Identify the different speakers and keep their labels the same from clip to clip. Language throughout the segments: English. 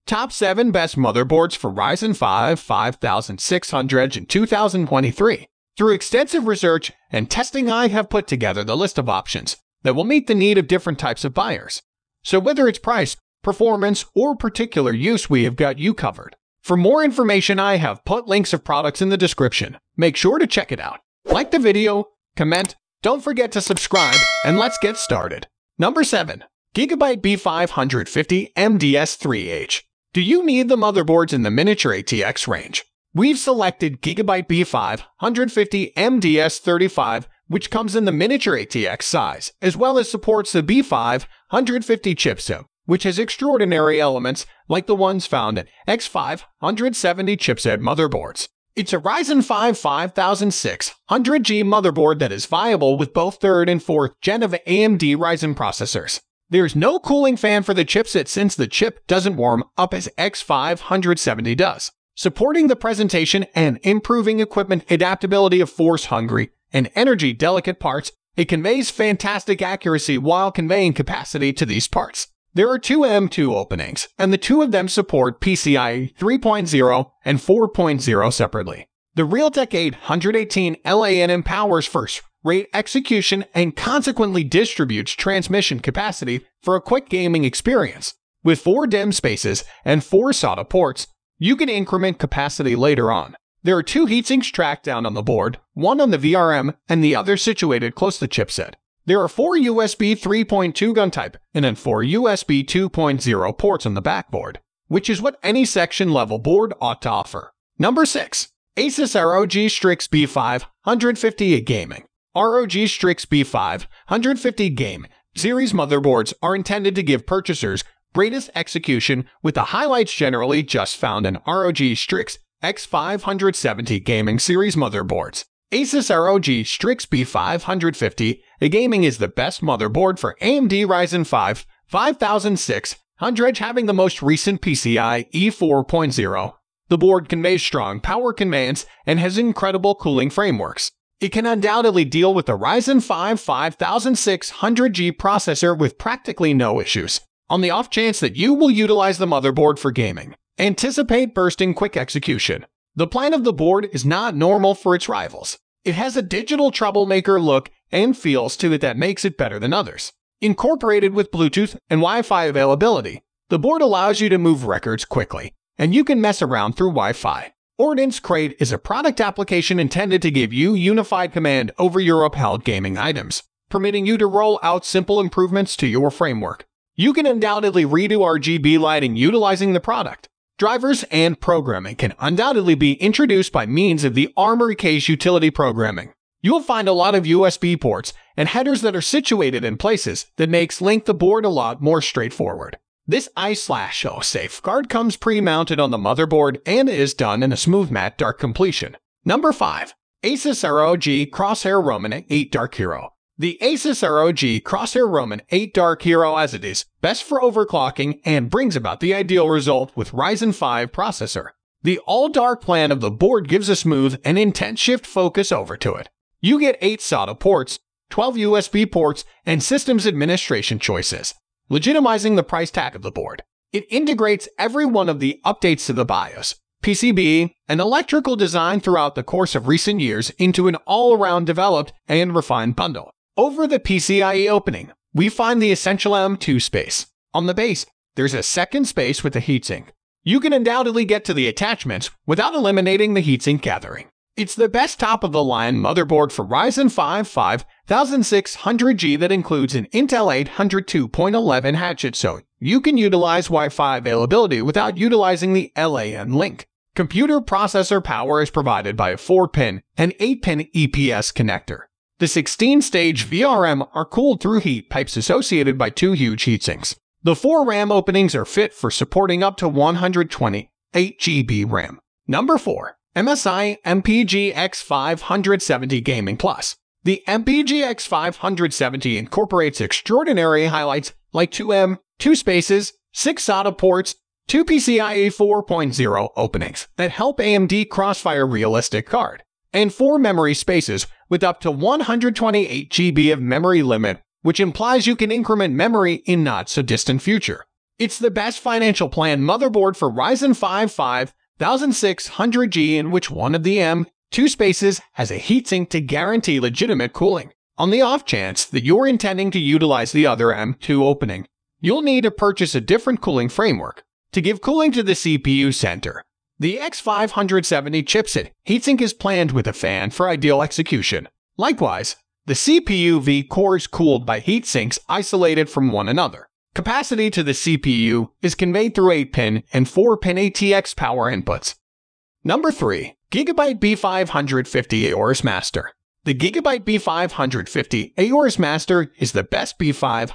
Speaker 1: Top 7 Best Motherboards for Ryzen 5 5600 in 2023. Through extensive research and testing, I have put together the list of options that will meet the need of different types of buyers. So whether it's price, performance, or particular use, we have got you covered. For more information, I have put links of products in the description. Make sure to check it out. Like the video, comment, don't forget to subscribe, and let's get started. Number 7. GIGABYTE B550 MDS3H. Do you need the motherboards in the miniature ATX range? We've selected GIGABYTE B550 MDS35, which comes in the miniature ATX size, as well as supports the B550 chipset, which has extraordinary elements like the ones found in X570 chipset motherboards. It's a Ryzen 5 5600G motherboard that is viable with both 3rd and 4th gen of AMD Ryzen processors. There's no cooling fan for the chipset since the chip doesn't warm up as X570 does, supporting the presentation and improving equipment adaptability of force-hungry and energy-delicate parts. It conveys fantastic accuracy while conveying capacity to these parts. There are two M2 openings, and the two of them support PCIe 3.0 and 4.0 separately. The Realtek 818 LAN empowers first-rate execution and consequently distributes transmission capacity for a quick gaming experience. With 4 DIMM spaces and 4 SATA ports, you can increment capacity later on. There are 2 heatsinks tracked down on the board, one on the VRM and the other situated close to the chipset. There are 4 USB 3.2 gun type and then 4 USB 2.0 ports on the backboard, which is what any section-level board ought to offer. Number 6. ASUS ROG STRIX B550-A-GAMING. ROG STRIX B550 Game series motherboards are intended to give purchasers greatest execution, with the highlights generally just found in ROG STRIX X570 Gaming series motherboards. ASUS ROG STRIX B550-A-GAMING is the best motherboard for AMD Ryzen 5 5600, having the most recent PCIe 4.0. The board conveys strong power commands and has incredible cooling frameworks. It can undoubtedly deal with the Ryzen 5 5600G processor with practically no issues. On the off chance that you will utilize the motherboard for gaming, anticipate bursting quick execution. The plan of the board is not normal for its rivals. It has a digital troublemaker look and feels to it that makes it better than others. Incorporated with Bluetooth and Wi-Fi availability, the board allows you to move records quickly, and you can mess around through Wi-Fi. Ordnance Crate is a product application intended to give you unified command over your upheld gaming items, permitting you to roll out simple improvements to your framework. You can undoubtedly redo RGB lighting utilizing the product. Drivers and programming can undoubtedly be introduced by means of the Armory Case utility programming. You'll find a lot of USB ports and headers that are situated in places that makes link the board a lot more straightforward. This I/O safeguard comes pre-mounted on the motherboard and is done in a smooth matte dark completion. Number 5. ASUS ROG CROOSHAIR Roman 8 Dark Hero. The ASUS ROG CROOSHAIR Roman 8 Dark Hero, as it is best for overclocking and brings about the ideal result with Ryzen 5 processor. The all-dark plan of the board gives a smooth and intense shift focus over to it. You get 8 SATA ports, 12 USB ports, and systems administration choices, legitimizing the price tag of the board. It integrates every one of the updates to the BIOS, PCB, and electrical design throughout the course of recent years into an all-around developed and refined bundle. Over the PCIe opening, we find the essential M2 space. On the base, there's a second space with a heatsink. You can undoubtedly get to the attachments without eliminating the heatsink gathering. It's the best top-of-the-line motherboard for Ryzen 5 5600G that includes an Intel 800 2.11 hatchet, so you can utilize Wi-Fi availability without utilizing the LAN link. Computer processor power is provided by a 4-pin and 8-pin EPS connector. The 16-stage VRM are cooled through heat pipes associated by 2 huge heatsinks. The 4 RAM openings are fit for supporting up to 128 GB RAM. Number 4. MSI MPG X570 Gaming Plus. The MPG X570 incorporates extraordinary highlights like 2 spaces, 6 SATA ports, 2 PCIe 4.0 openings that help AMD Crossfire realistic card, and 4 memory spaces with up to 128 GB of memory limit, which implies you can increment memory in not-so-distant future. It's the best financial plan motherboard for Ryzen 5 5600G, in which one of the M2 spaces has a heatsink to guarantee legitimate cooling. On the off chance that you're intending to utilize the other M2 opening, you'll need to purchase a different cooling framework to give cooling to the CPU center. The X570 chipset heatsink is planned with a fan for ideal execution. Likewise, the CPU V core is cooled by heat sinks isolated from one another. Capacity to the CPU is conveyed through 8-pin and 4-pin ATX power inputs. Number 3. GIGABYTE B550 AORUS Master. The GIGABYTE B550 AORUS Master is the best B550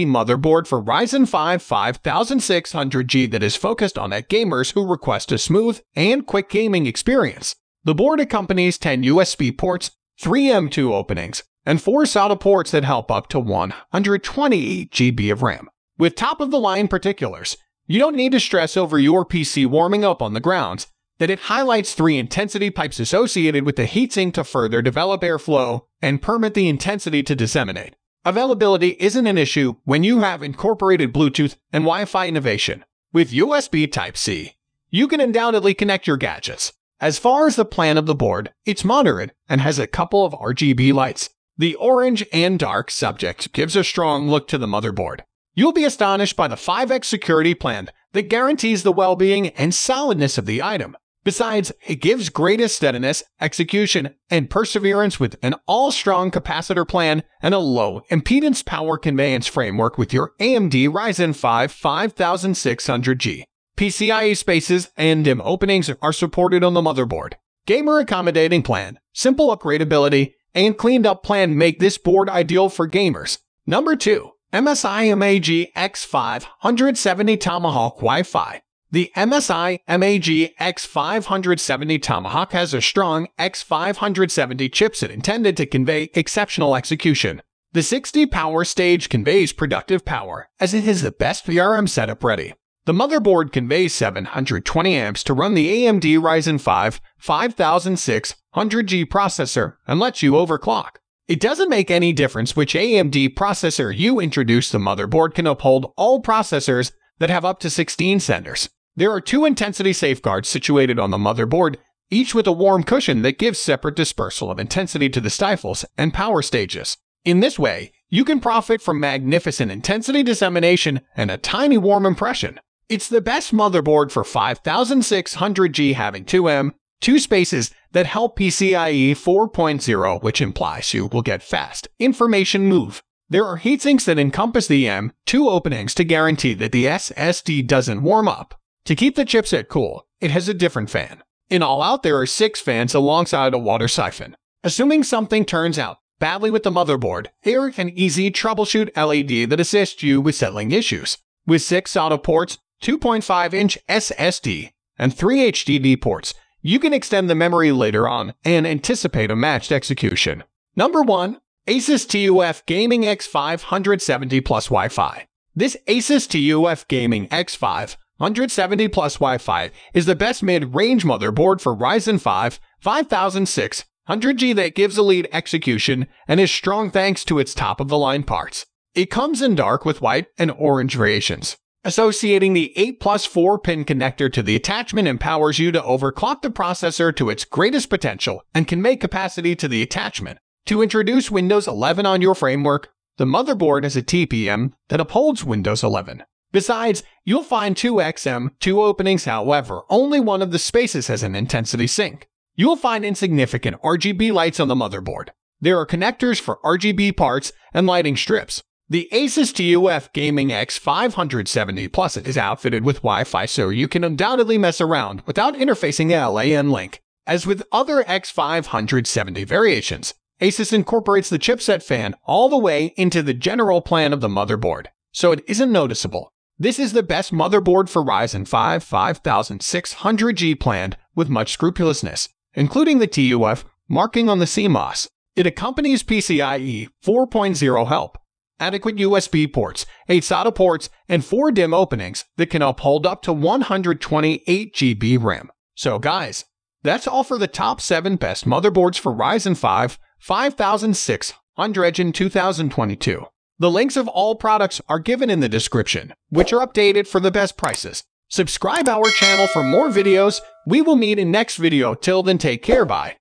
Speaker 1: motherboard for Ryzen 5 5600G that is focused on gamers who request a smooth and quick gaming experience. The board accompanies 10 USB ports, 3 M2 openings, and 4 SATA ports that help up to 128 GB of RAM. With top-of-the-line particulars, you don't need to stress over your PC warming up on the grounds that it highlights 3 intensity pipes associated with the heatsink to further develop airflow and permit the intensity to disseminate. Availability isn't an issue when you have incorporated Bluetooth and Wi-Fi innovation. With USB Type-C, you can undoubtedly connect your gadgets. As far as the plan of the board, it's moderate and has a couple of RGB lights. The orange and dark subject gives a strong look to the motherboard. You'll be astonished by the 5x security plan that guarantees the well-being and solidness of the item. Besides, it gives greater steadiness, execution, and perseverance with an all-strong capacitor plan and a low-impedance power conveyance framework with your AMD Ryzen 5 5600G. PCIe spaces and DIMM openings are supported on the motherboard. Gamer accommodating plan, simple upgradability, and cleaned-up plan make this board ideal for gamers. Number 2. MSI MAG X570 Tomahawk Wi-Fi. The MSI MAG X570 Tomahawk has a strong X570 chipset intended to convey exceptional execution. The 60 power stage conveys productive power, as it is the best VRM setup ready. The motherboard conveys 720 amps to run the AMD Ryzen 5 5600G processor and lets you overclock. It doesn't make any difference which AMD processor you introduce, the motherboard can uphold all processors that have up to 16 centers. There are 2 intensity safeguards situated on the motherboard, each with a warm cushion that gives separate dispersal of intensity to the stifles and power stages. In this way, you can profit from magnificent intensity dissemination and a tiny warm impression. It's the best motherboard for 5600G, having 2 M2 spaces that help PCIe 4.0, which implies you will get fast information move. There are heatsinks that encompass the M2 openings to guarantee that the SSD doesn't warm up. To keep the chipset cool, it has a different fan. In all out, there are 6 fans alongside a water siphon. Assuming something turns out badly with the motherboard, there is an easy troubleshoot LED that assists you with settling issues. With 6 SATA ports, 2.5-inch SSD, and 3 HDD ports, you can extend the memory later on and anticipate a matched execution. Number 1. ASUS TUF Gaming X570 Plus Wi-Fi. This ASUS TUF Gaming X570 Plus Wi-Fi is the best mid-range motherboard for Ryzen 5 5600G that gives elite execution and is strong thanks to its top-of-the-line parts. It comes in dark with white and orange variations. Associating the 8 plus 4-pin connector to the attachment empowers you to overclock the processor to its greatest potential and can make capacity to the attachment. To introduce Windows 11 on your framework, the motherboard has a TPM that upholds Windows 11. Besides, you'll find 2 XM2 openings, however, only one of the spaces has an intensity sink. You'll find insignificant RGB lights on the motherboard. There are connectors for RGB parts and lighting strips. The ASUS TUF Gaming X570 Plus is outfitted with Wi-Fi, so you can undoubtedly mess around without interfacing a LAN link. As with other X570 variations, ASUS incorporates the chipset fan all the way into the general plan of the motherboard, so it isn't noticeable. This is the best motherboard for Ryzen 5 5600G planned with much scrupulousness, including the TUF marking on the CMOS. It accompanies PCIe 4.0 help, adequate USB ports, 8 SATA ports, and 4 DIMM openings that can uphold up to 128 GB RAM. So guys, that's all for the top 7 best motherboards for Ryzen 5 5600 in 2022. The links of all products are given in the description, which are updated for the best prices. Subscribe our channel for more videos. We will meet in next video. Till then, take care. Bye.